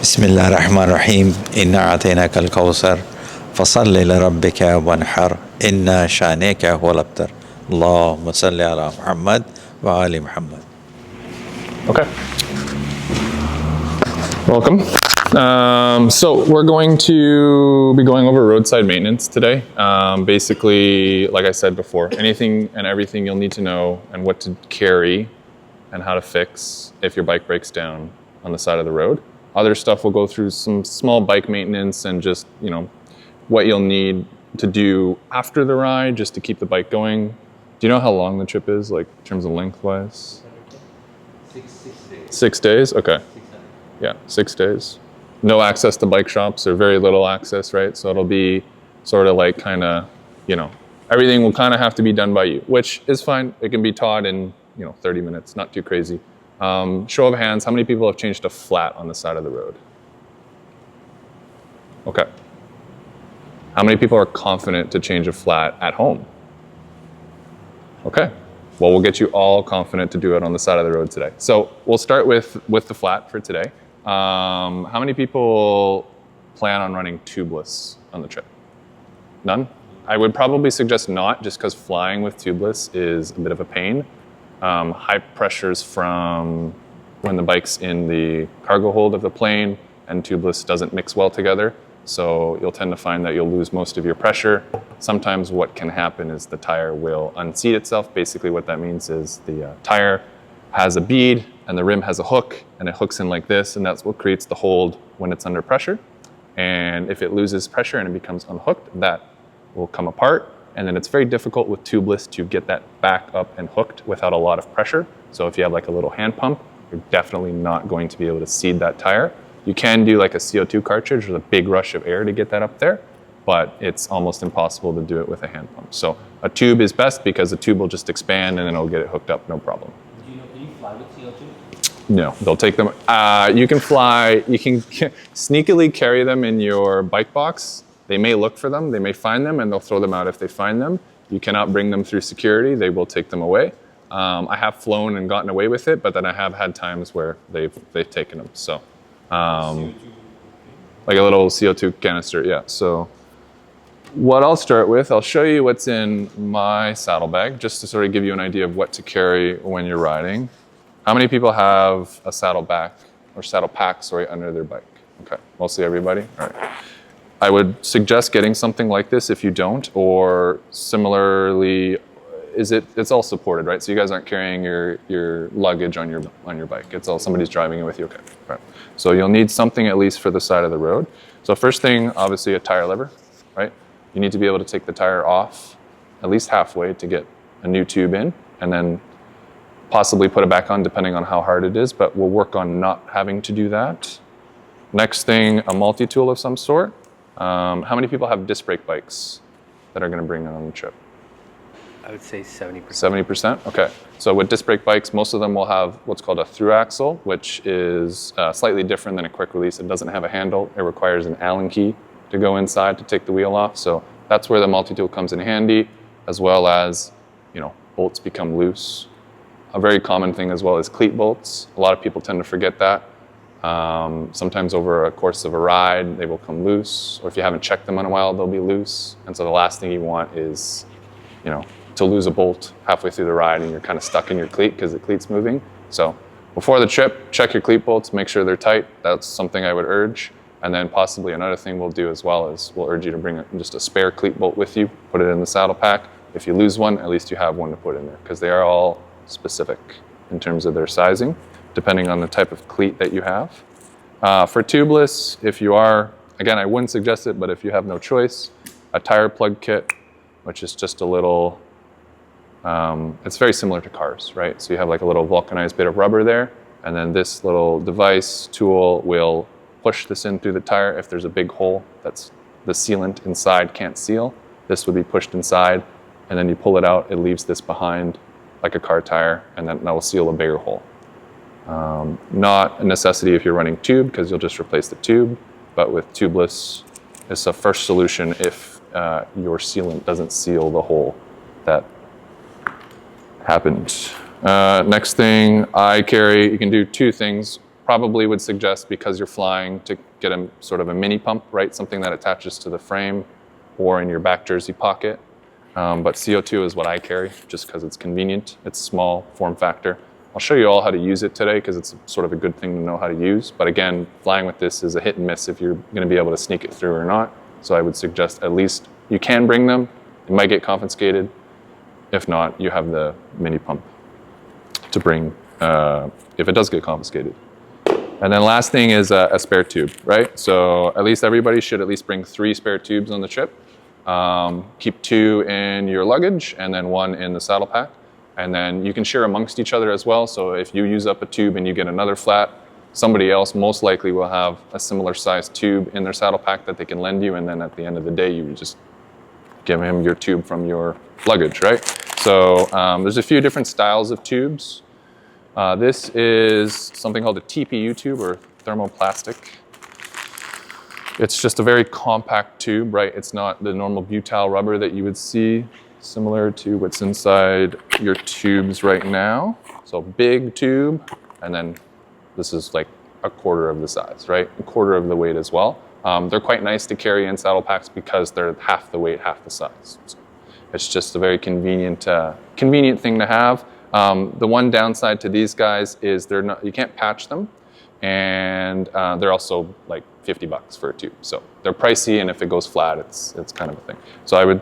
بسم الله الرحمن الرحيم إنا أعطيناك الكوثر فصل لربك وانحر إنا شانئك هو الأبتر اللهم صل على محمد وآل محمد. Okay. Welcome. So we're going to be going over roadside maintenance today. Basically, like I said before, anything and everything you'll need to know and what to carry and how to fix if your bike breaks down on the side of the road. Other stuff we'll go through some small bike maintenance and just, what you'll need to do after the ride just to keep the bike going. Do you know how long the trip is, like in terms of lengthwise? 6 days. 6 days? Okay. 600. Yeah, 6 days. No access to bike shops or very little access, right? So it'll be sort of like everything will kind of have to be done by you, which is fine. It can be taught in, 30 minutes, not too crazy. Show of hands, how many people have changed a flat on the side of the road? Okay. How many people are confident to change a flat at home? Okay. Well, we'll get you all confident to do it on the side of the road today. So we'll start with the flat for today. How many people plan on running tubeless on the trip? None? I would probably suggest not, just because flying with tubeless is a bit of a pain. High pressures from when the bike's in the cargo hold of the plane and tubeless doesn't mix well together. So you'll tend to find that you'll lose most of your pressure. Sometimes what can happen is the tire will unseat itself. Basically what that means is the tire has a bead and the rim has a hook and it hooks in like this, and that's what creates the hold when it's under pressure. And if it loses pressure and it becomes unhooked, that will come apart. And then it's very difficult with tubeless to get that back up and hooked without a lot of pressure. So if you have like a little hand pump, you're definitely not going to be able to seed that tire. You can do like a CO2 cartridge with a big rush of air to get that up there, but it's almost impossible to do it with a hand pump. So a tube is best because the tube will just expand and then it'll get it hooked up, no problem. Can you fly with CO2? No, they'll take them. You can fly, you can sneakily carry them in your bike box. They may look for them, they may find them, and they'll throw them out if they find them. You cannot bring them through security, they will take them away. I have flown and gotten away with it, but then I have had times where they've taken them. So, like a little CO2 canister, yeah. So what I'll start with, I'll show you what's in my saddlebag, just to sort of give you an idea of what to carry when you're riding. How many people have a saddle pack under their bike? Okay, mostly everybody, all right. I would suggest getting something like this if you don't, or similarly, it's all supported, right? So you guys aren't carrying your luggage on your bike. It's all somebody's driving it with you, okay. Right. So you'll need something at least for the side of the road. So first thing, obviously a tire lever, right? You need to be able to take the tire off at least halfway to get a new tube in, and then possibly put it back on depending on how hard it is, but we'll work on not having to do that. Next thing, a multi-tool of some sort. How many people have disc brake bikes that are going to bring it on the trip? I would say 70%. 70%? Okay. So with disc brake bikes, most of them will have what's called a through axle, which is slightly different than a quick release. It doesn't have a handle. It requires an Allen key to go inside to take the wheel off. So that's where the multi-tool comes in handy, as well as, bolts become loose. A very common thing as well is cleat bolts. A lot of people tend to forget that. Sometimes over a course of a ride, they will come loose, or if you haven't checked them in a while, they'll be loose. And so the last thing you want is, to lose a bolt halfway through the ride and you're kind of stuck in your cleat because the cleat's moving. So before the trip, check your cleat bolts, make sure they're tight. That's something I would urge. And then possibly another thing we'll do as well is we'll urge you to bring just a spare cleat bolt with you, put it in the saddle pack. If you lose one, at least you have one to put in there, because they are all specific in terms of their sizing, depending on the type of cleat that you have. For tubeless, if you are, again, I wouldn't suggest it, but if you have no choice, a tire plug kit, which is just a little, it's very similar to cars, right? So you have like a little vulcanized bit of rubber there, and then this little device tool will push this in through the tire. If there's a big hole that's the sealant inside can't seal, this would be pushed inside, and then you pull it out, it leaves this behind like a car tire, and then that will seal a bigger hole. Not a necessity if you're running tube, because you'll just replace the tube, but with tubeless, it's a first solution if your sealant doesn't seal the hole that happened. Next thing I carry, you can do two things. probably would suggest, because you're flying, to get a sort of a mini pump, right? Something that attaches to the frame or in your back jersey pocket. But CO2 is what I carry, just because it's convenient. It's small form factor. I'll show you all how to use it today, because it's sort of a good thing to know how to use. But again, flying with this is a hit and miss if you're going to be able to sneak it through or not. So I would suggest at least you can bring them. It might get confiscated. If not, you have the mini pump to bring if it does get confiscated. And then last thing is a spare tube, right? So at least everybody should at least bring 3 spare tubes on the trip. Keep 2 in your luggage and then 1 in the saddle pack. And then you can share amongst each other as well. So if you use up a tube and you get another flat, somebody else most likely will have a similar sized tube in their saddle pack that they can lend you. And then at the end of the day, you just give him your tube from your luggage, right? So there's a few different styles of tubes. This is something called a TPU tube, or thermoplastic. It's just a very compact tube, right? It's not the normal butyl rubber that you would see, similar to what's inside your tubes right now. So big tube, and then this is like a quarter of the size, right? A quarter of the weight as well. They're quite nice to carry in saddle packs because they're half the weight, half the size. So it's just a very convenient thing to have. The one downside to these guys is you can't patch them, and they're also like $50 for a tube. So they're pricey, and if it goes flat, it's kind of a thing. So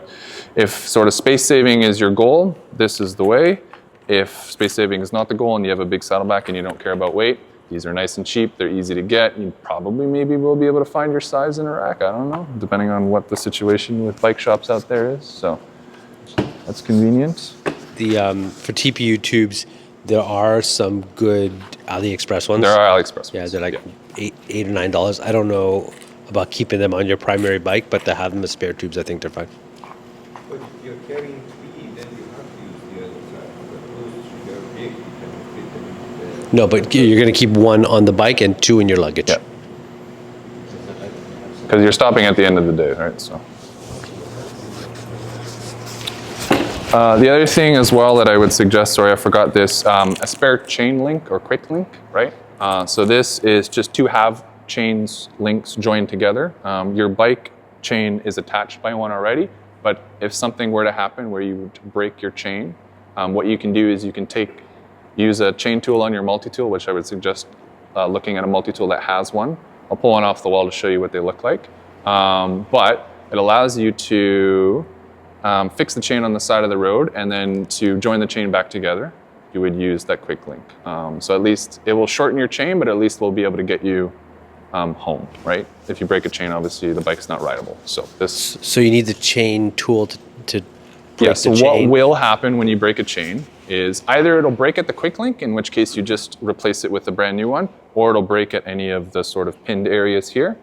if sort of space saving is your goal, this is the way. If space saving is not the goal and you have a big saddleback and you don't care about weight, these are nice and cheap. They're easy to get. You probably maybe will be able to find your size in a rack. I don't know, depending on what the situation with bike shops out there is. So that's convenient. For TPU tubes, there are some good AliExpress ones. There are AliExpress ones. Yeah, they're like $8 or $9. I don't know about keeping them on your primary bike, but to have them as spare tubes, I think they're fine. But if you're carrying 3, then you have to use the other side. Suppose you're big, you can fit them in the... No, but you're going to keep 1 on the bike and 2 in your luggage. Yeah. Because you're stopping at the end of the day, right? So. The other thing as well that I would suggest, sorry I forgot this, a spare chain link or quick link, right? So this is just 2 half chains links joined together. Your bike chain is attached by one already, but if something were to happen where you would break your chain, what you can do is you can use a chain tool on your multi-tool, which I would suggest looking at a multi-tool that has one. I'll pull one off the wall to show you what they look like. But it allows you to fix the chain on the side of the road, and then to join the chain back together, you would use that quick link. So at least it will shorten your chain, but at least we'll be able to get you home, right? If you break a chain, obviously the bike's not rideable. So you need the chain tool to break yeah, so the chain. what will happen when you break a chain is either it'll break at the quick link, in which case you just replace it with a brand new one, or it'll break at any of the sort of pinned areas here.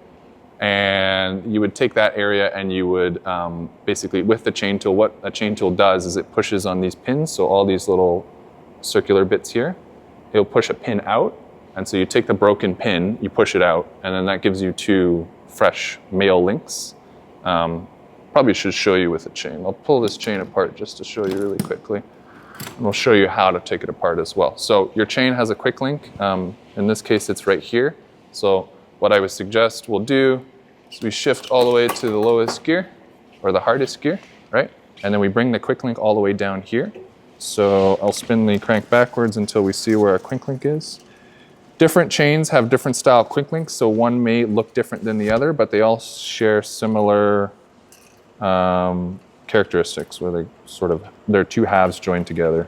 And you would take that area and you would basically, with the chain tool, what a chain tool does is it pushes on these pins, so all these little circular bits here, it'll push a pin out, and so you take the broken pin, you push it out, and then that gives you 2 fresh male links. Probably should show you with a chain. I'll pull this chain apart just to show you really quickly. And we'll show you how to take it apart as well. So your chain has a quick link. In this case, it's right here. So what I would suggest we'll do is we shift all the way to the lowest gear, or the hardest gear, right? And then we bring the quick link all the way down here. So I'll spin the crank backwards until we see where our quick link is. Different chains have different style quick links, so one may look different than the other, but they all share similar characteristics, where they're 2 halves joined together.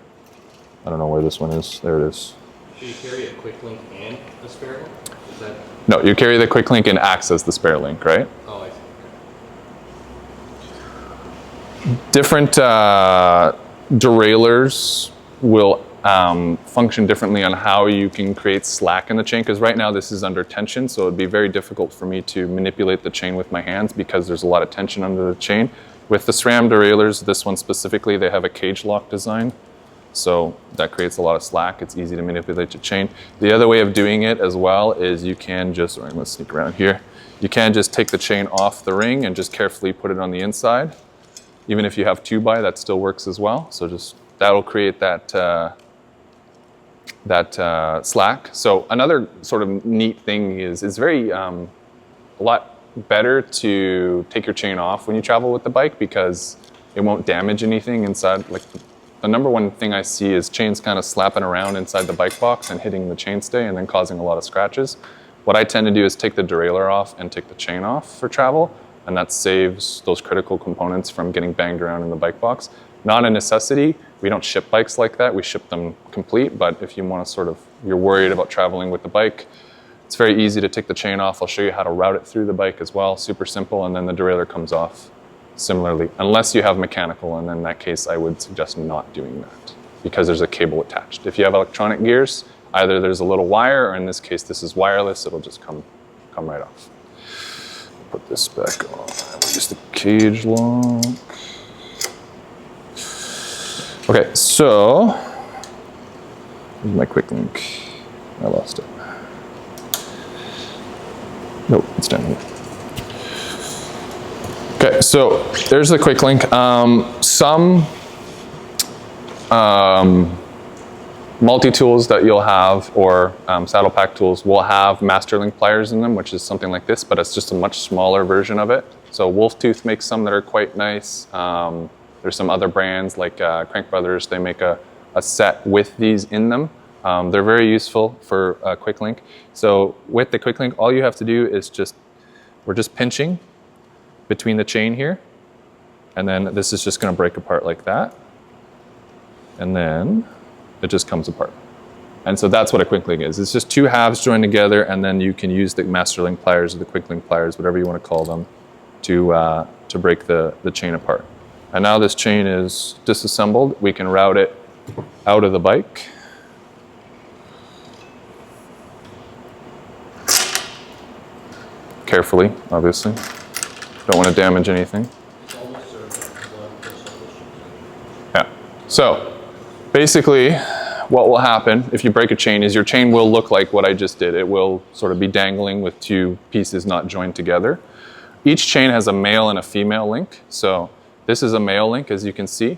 I don't know where this one is. There it is. Do you carry a quick link and a spare link? Is that... No, you carry the quick link and acts as the spare link, right? Oh, I see. Different derailleurs will function differently on how you can create slack in the chain, because right now this is under tension, so it'd be very difficult for me to manipulate the chain with my hands because there's a lot of tension under the chain. With the SRAM derailleurs, this one specifically, they have a cage lock design, so that creates a lot of slack. It's easy to manipulate the chain. The other way of doing it as well is you can just, I'm gonna sneak around here, you can just take the chain off the ring and just carefully put it on the inside. Even if you have 2x, that still works as well. So just, that'll create that slack. So another sort of neat thing is it's very a lot better to take your chain off when you travel with the bike because it won't damage anything inside. Like the number one thing I see is chains kind of slapping around inside the bike box and hitting the chainstay and then causing a lot of scratches. What I tend to do is take the derailleur off and take the chain off for travel, and that saves those critical components from getting banged around in the bike box. Not a necessity. We don't ship bikes like that. We ship them complete, but if you want to you're worried about traveling with the bike, it's very easy to take the chain off. I'll show you how to route it through the bike as well. Super simple, and then the derailleur comes off similarly, unless you have mechanical, and in that case, I would suggest not doing that because there's a cable attached. If you have electronic gears, either there's a little wire, or in this case, this is wireless. It'll just come right off. Put this back on. Use the cage lock. Okay, so here's my quick link. I lost it. Nope, it's down here. Okay, so there's the quick link. Some multi-tools that you'll have, or saddle pack tools, will have Masterlink pliers in them, which is something like this, but it's just a much smaller version of it. So Wolftooth makes some that are quite nice. There's some other brands like Crank Brothers. They make a set with these in them. They're very useful for quick link. So with the quick link, all you have to do is we're just pinching between the chain here, and then this is just going to break apart like that, and then it just comes apart. And so that's what a quick link is. It's just two halves joined together, and then you can use the Masterlink pliers or the quick link pliers, whatever you want to call them, to break the chain apart. And now this chain is disassembled. We can route it out of the bike. Carefully, obviously. Don't want to damage anything. Yeah. So basically what will happen if you break a chain is your chain will look like what I just did. It will sort of be dangling with two pieces not joined together. Each chain has a male and a female link. So this is a male link, as you can see.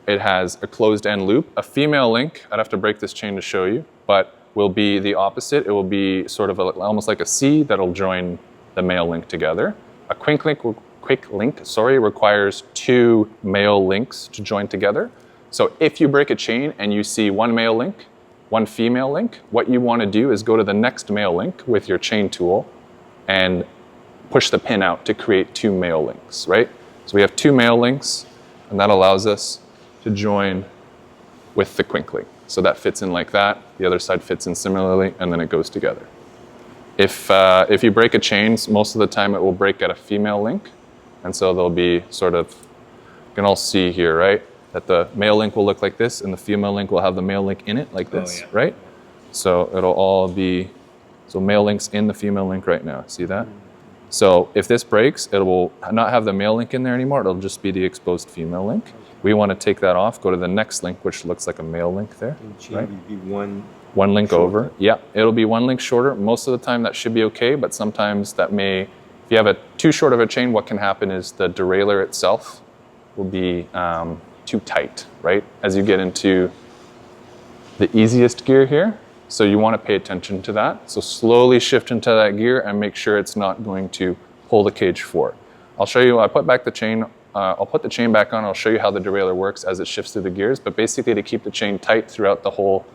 It has a closed end loop. A female link, I'd have to break this chain to show you, but will be the opposite. It will be sort of almost like a C that'll join the male link together. A quick link requires two male links to join together. So if you break a chain and you see one male link, one female link, what you want to do is go to the next male link with your chain tool and push the pin out to create two male links, right? So we have two male links, and that allows us to join with the quick link. So that fits in like that. The other side fits in similarly, and then it goes together. If you break a chain, most of the time it will break at a female link. And so there'll be sort of, you can all see here, right? That the male link will look like this, and the female link will have the male link in it like this, right? So it'll all be, so male link's in the female link right now, see that? So if this breaks, it will not have the male link in there anymore, it'll just be the exposed female link. We want to take that off, go to the next link, which looks like a male link there, right? Will be one link shorter. over. Yeah, it'll be one link shorter. Most of the time that should be okay, but sometimes that may, if you have too short of a chain, what can happen is the derailleur itself will be too tight, right? As you get into the easiest gear here. So you want to pay attention to that. So slowly shift into that gear and make sure it's not going to pull the cage forward. I'll show you, I put back the chain, I'll put the chain back on, I'll show you how the derailleur works as it shifts through the gears, but basically to keep the chain tight throughout the whole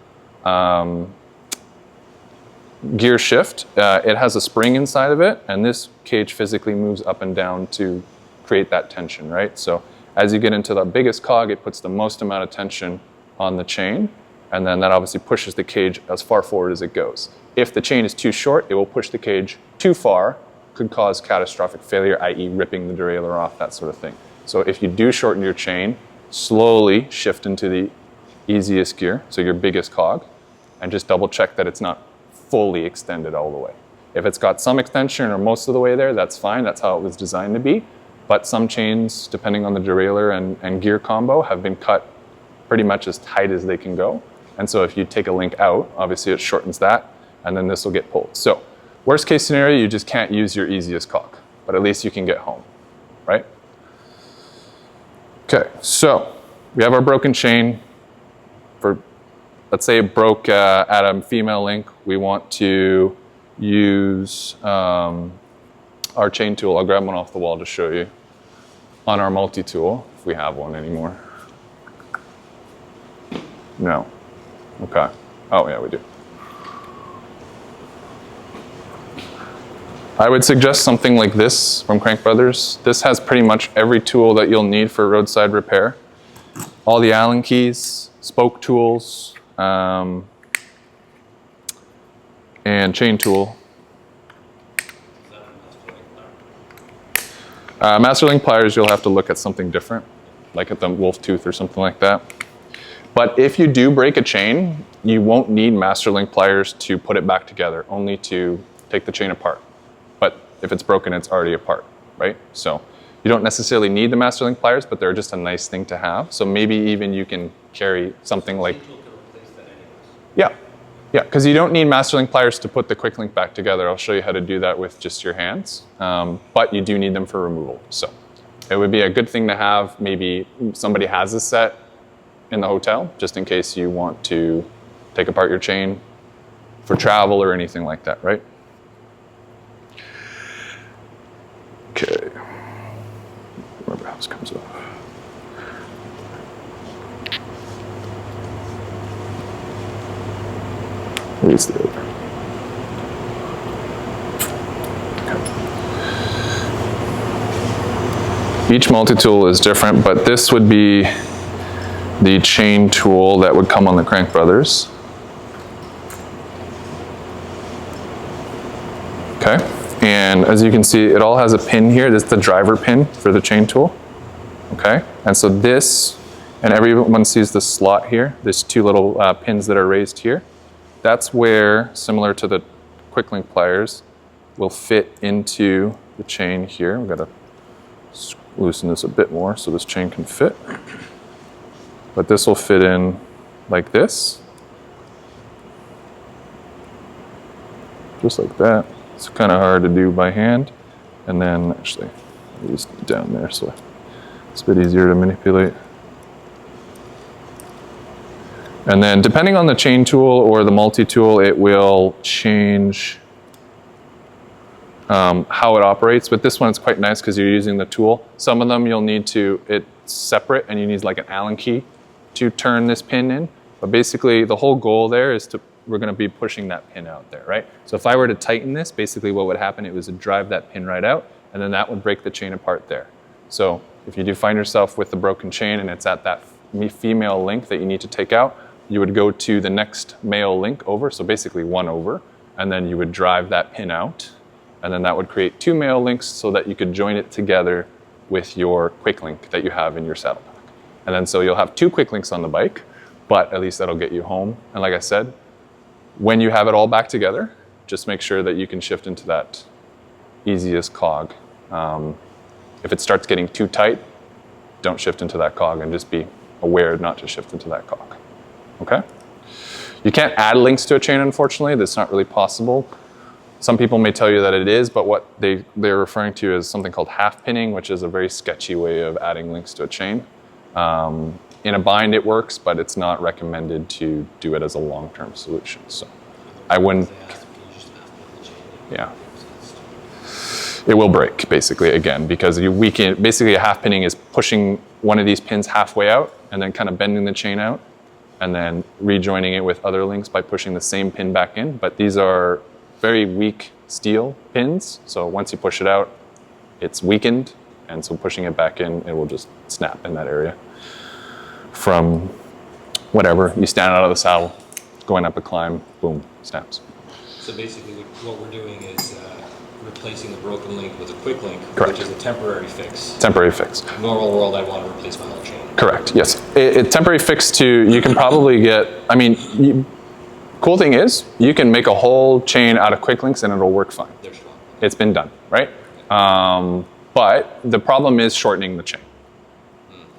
gear shift, it has a spring inside of it, and this cage physically moves up and down to create that tension, right? So as you get into the biggest cog, it puts the most amount of tension on the chain, and then that obviously pushes the cage as far forward as it goes. If the chain is too short, it will push the cage too far, could cause catastrophic failure, i.e. ripping the derailleur off, that sort of thing. So if you do shorten your chain, slowly shift into the easiest gear, so your biggest cog, and just double check that it's not fully extended all the way. If it's got some extension or most of the way there, that's fine, that's how it was designed to be. But some chains, depending on the derailleur and gear combo, have been cut pretty much as tight as they can go. And so if you take a link out, obviously it shortens that, and then this will get pulled. So worst case scenario, you just can't use your easiest cog, but at least you can get home, right? Okay, so we have our broken chain. For let's say it broke at a female link. We want to use our chain tool. I'll grab one off the wall to show you. On our multi-tool, if we have one anymore. No. Okay. Oh, yeah, we do. I would suggest something like this from Crank Brothers. This has pretty much every tool that you'll need for roadside repair. All the Allen keys, spoke tools, and chain tool. Masterlink pliers, you'll have to look at something different, like at the wolf tooth or something like that. But if you do break a chain, you won't need Masterlink pliers to put it back together, only to take the chain apart. But if it's broken, it's already apart, right? So you don't necessarily need the Masterlink pliers, but they're just a nice thing to have. So maybe even you can carry something like, yeah, because you don't need Masterlink pliers to put the quick link back together. I'll show you how to do that with just your hands, but you do need them for removal. So it would be a good thing to have. Maybe somebody has a set in the hotel, just in case you want to take apart your chain for travel or anything like that, right? Okay. Remember how this comes up. Where's the other? Okay. Each multi-tool is different, but this would be the chain tool that would come on the Crank Brothers. Okay, and as you can see, it all has a pin here. This is the driver pin for the chain tool. Okay, and so this, and everyone sees the slot here. There's two little pins that are raised here. That's where, similar to the quick link pliers, will fit into the chain here. We've got to loosen this a bit more so this chain can fit. But this will fit in like this. Just like that. It's kind of hard to do by hand. And then actually, it's down there, so it's a bit easier to manipulate. And then depending on the chain tool or the multi-tool, it will change how it operates. With this one, it's quite nice because you're using the tool. Some of them you'll need to, it's separate and you need like an Allen key to turn this pin in. But basically the whole goal there is we're gonna be pushing that pin out there, right? So if I were to tighten this, basically what would happen, it was to drive that pin right out and then that would break the chain apart there. So if you do find yourself with the broken chain and it's at that female link that you need to take out, you would go to the next male link over, so basically one over, and then you would drive that pin out, and then that would create two male links so that you could join it together with your quick link that you have in your saddle pack. And then so you'll have two quick links on the bike, but at least that'll get you home. And like I said, when you have it all back together, just make sure that you can shift into that easiest cog. If it starts getting too tight, don't shift into that cog and just be aware not to shift into that cog. Okay? You can't add links to a chain, unfortunately. That's not really possible. Some people may tell you that it is, but what they're referring to is something called half pinning, which is a very sketchy way of adding links to a chain. In a bind it works, but it's not recommended to do it as a long-term solution. So I wouldn't, yeah. It will break, basically, again, because basically a half pinning is pushing one of these pins halfway out and then kind of bending the chain out and then rejoining it with other links by pushing the same pin back in. But these are very weak steel pins, so once you push it out, it's weakened, and so pushing it back in, it will just snap in that area. From whatever, you stand out of the saddle, going up a climb, boom, snaps. So basically what we're doing is replacing the broken link with a quick link, Correct. which is a temporary fix. Temporary fix. Normal world, I want to replace my whole chain. Correct, yes. Temporary fix you can probably get, cool thing is, you can make a whole chain out of quick links and it'll work fine. There's one. It's been done, right? But the problem is shortening the chain,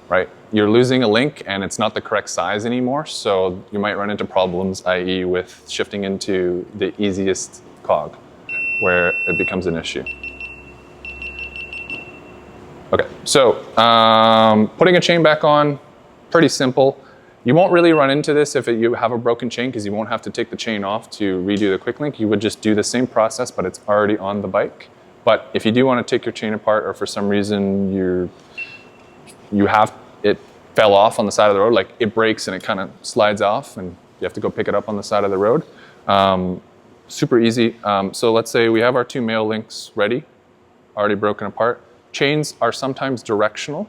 right? You're losing a link and it's not the correct size anymore, so you might run into problems, i.e. with shifting into the easiest cog, where it becomes an issue. Okay, so putting a chain back on, pretty simple. You won't really run into this if you have a broken chain because you won't have to take the chain off to redo the quick link. You would just do the same process, but it's already on the bike. But if you do want to take your chain apart, or for some reason it fell off on the side of the road, like it breaks and it kind of slides off and you have to go pick it up on the side of the road. Super easy. So let's say we have our 2 male links ready, already broken apart. Chains are sometimes directional,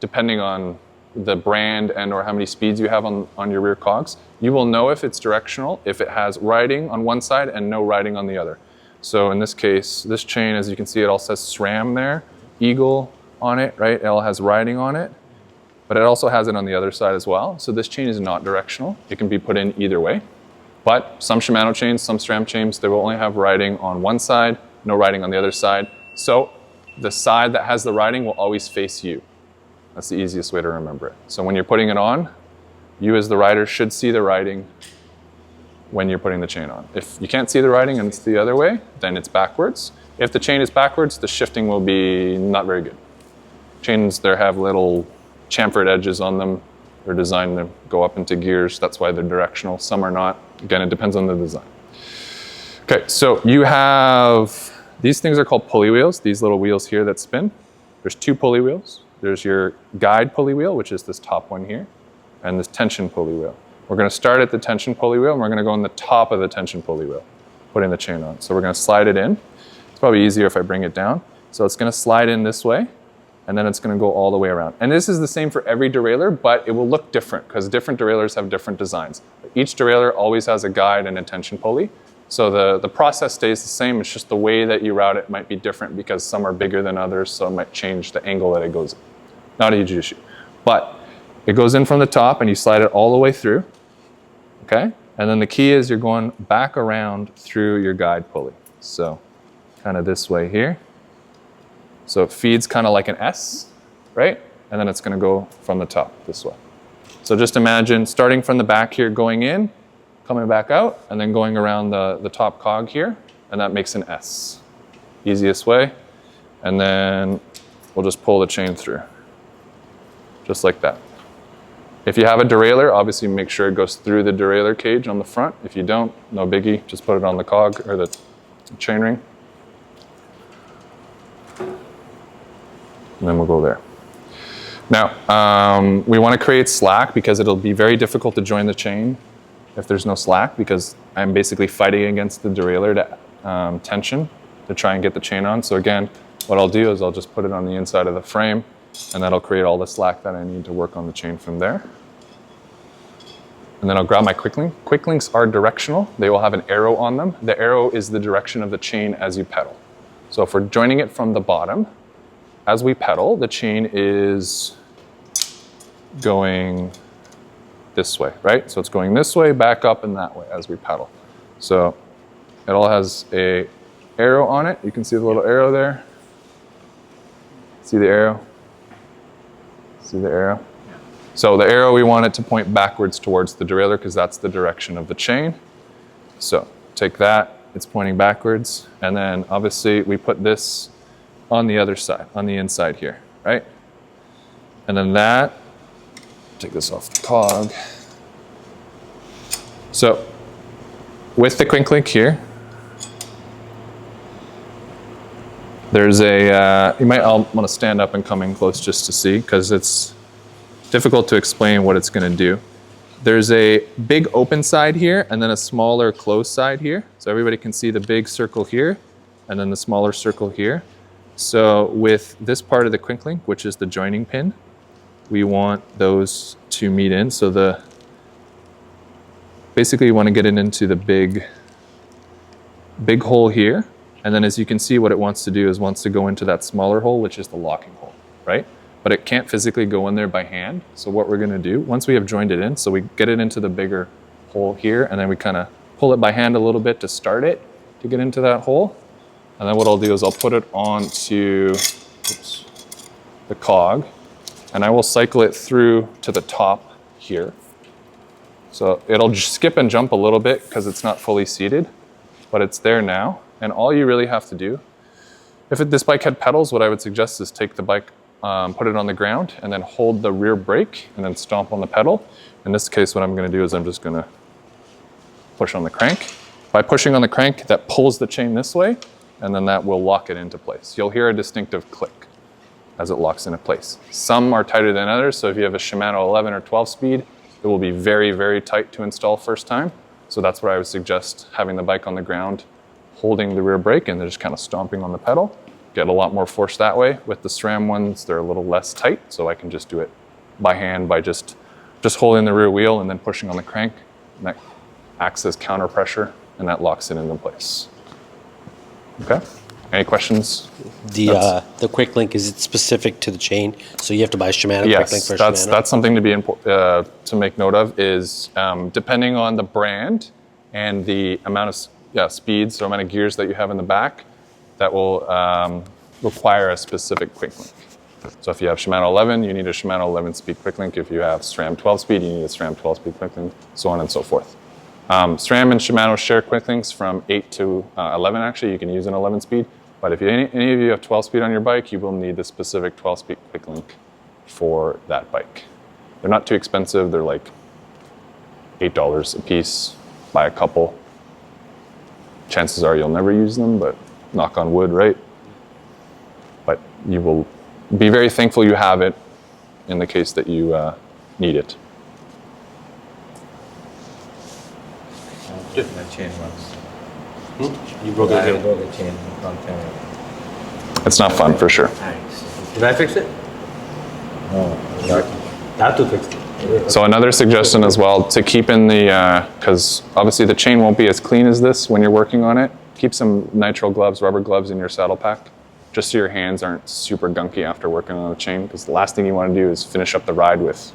depending on the brand and or how many speeds you have on your rear cogs. You will know if it's directional if it has riding on one side and no riding on the other. So in this case, this chain, as you can see, it all says SRAM there, Eagle on it, right? It all has riding on it, but it also has it on the other side as well. So this chain is not directional. It can be put in either way. But some Shimano chains, some SRAM chains, they will only have riding on one side, no riding on the other side. So the side that has the riding will always face you. That's the easiest way to remember it. So when you're putting it on, you as the rider should see the riding when you're putting the chain on. If you can't see the riding and it's the other way, then it's backwards. If the chain is backwards, the shifting will be not very good. Chains, they have little chamfered edges on them. They're designed to go up into gears. That's why they're directional. Some are not. Again, it depends on the design. Okay, so you have, these things are called pulley wheels, these little wheels here that spin. There's 2 pulley wheels. There's your guide pulley wheel, which is this top one here, and this tension pulley wheel. We're going to start at the tension pulley wheel, and we're going to go on the top of the tension pulley wheel, putting the chain on. So we're going to slide it in. It's probably easier if I bring it down. So it's going to slide in this way, and then it's going to go all the way around. And this is the same for every derailleur, but it will look different because different derailleurs have different designs. Each derailleur always has a guide and a tension pulley. So the process stays the same. It's just the way that you route it might be different because some are bigger than others, so it might change the angle that it goes in. Not a huge issue. But it goes in from the top and you slide it all the way through, okay? And then the key is you're going back around through your guide pulley. So kind of this way here. So it feeds kind of like an S, right? And then it's going to go from the top this way. So just imagine starting from the back here, going in, coming back out, and then going around the top cog here, and that makes an S. Easiest way. And then we'll just pull the chain through, just like that. If you have a derailleur, obviously make sure it goes through the derailleur cage on the front. If you don't, no biggie, just put it on the cog or the chain ring. And then we'll go there. Now, we want to create slack because it'll be very difficult to join the chain if there's no slack, because I'm basically fighting against the derailleur to tension to try and get the chain on. So again, what I'll do is I'll just put it on the inside of the frame, and that'll create all the slack that I need to work on the chain from there. And then I'll grab my quick link. Quick links are directional. They will have an arrow on them. The arrow is the direction of the chain as you pedal. So if we're joining it from the bottom, as we pedal, the chain is going this way, right? So it's going this way, back up, and that way as we pedal. So it all has a arrow on it. You can see the little arrow there. See the arrow? See the arrow? So the arrow, we want it to point backwards towards the derailleur because that's the direction of the chain. So take that, it's pointing backwards. And then obviously we put this on the other side, on the inside here, right? And then that, take this off the cog. So with the quick link here, there's a, you might all want to stand up and come in close just to see because it's difficult to explain what it's going to do. There's a big open side here and then a smaller closed side here. So everybody can see the big circle here and then the smaller circle here. So with this part of the quick link, which is the joining pin, we want those to meet in. So basically you want to get it into the big hole here. And then as you can see, what it wants to do is wants to go into that smaller hole, which is the locking hole, right? But it can't physically go in there by hand. So what we're gonna do, once we have joined it in, so we get it into the bigger hole here, and then we kind of pull it by hand a little bit to start it, to get into that hole. And then what I'll do is I'll put it onto the cog, and I will cycle it through to the top here. So it'll just skip and jump a little bit because it's not fully seated, but it's there now. And all you really have to do, if this bike had pedals, what I would suggest is take the bike put it on the ground, and then hold the rear brake, and then stomp on the pedal. In this case, what I'm going to do is I'm just going to push on the crank. By pushing on the crank, that pulls the chain this way, and then that will lock it into place. You'll hear a distinctive click as it locks into place. Some are tighter than others, so if you have a Shimano 11 or 12 speed, it will be very, very tight to install first time. So that's what I would suggest, having the bike on the ground, holding the rear brake, and then just kind of stomping on the pedal. Get a lot more force that way. With the SRAM ones, they're a little less tight, so I can just do it by hand by just holding the rear wheel and then pushing on the crank. And that acts as counter pressure, and that locks it into place. Okay? Any questions? The quick link, is it specific to the chain? So you have to buy a Shimano quick link Yes, for that's Shimano? something to make note of is depending on the brand and the amount of speeds or amount of gears that you have in the back, that will require a specific quick link. So if you have Shimano 11, you need a Shimano 11 speed quick link. If you have SRAM 12 speed, you need a SRAM 12 speed quick link, so on and so forth. SRAM and Shimano share quick links from 8 to 11 actually. You can use an 11 speed. But if any of you have 12 speed on your bike, you will need the specific 12 speed quick link for that bike. They're not too expensive. They're like $8 a piece. Buy a couple. Chances are you'll never use them, but knock on wood, right? But you will be very thankful you have it in the case that you need it. The chain once. You broke I it again. broke the chain on camera. It's not fun for sure. Did I fix it? No, Datu fixed it. So another suggestion as well, to keep in the, because obviously the chain won't be as clean as this when you're working on it, keep some nitrile gloves, rubber gloves in your saddle pack, just so your hands aren't super gunky after working on the chain, because the last thing you want to do is finish up the ride with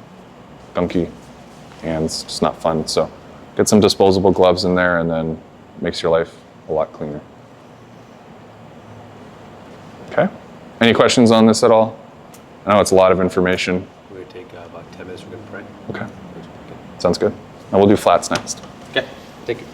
gunky hands. It's not fun. So get some disposable gloves in there, and then makes your life a lot cleaner. Okay. Any questions on this at all? I know it's a lot of information. We're going to take about 10 minutes. We're going to pray. Okay. Sounds good. And we'll do flats next. Okay. Thank you.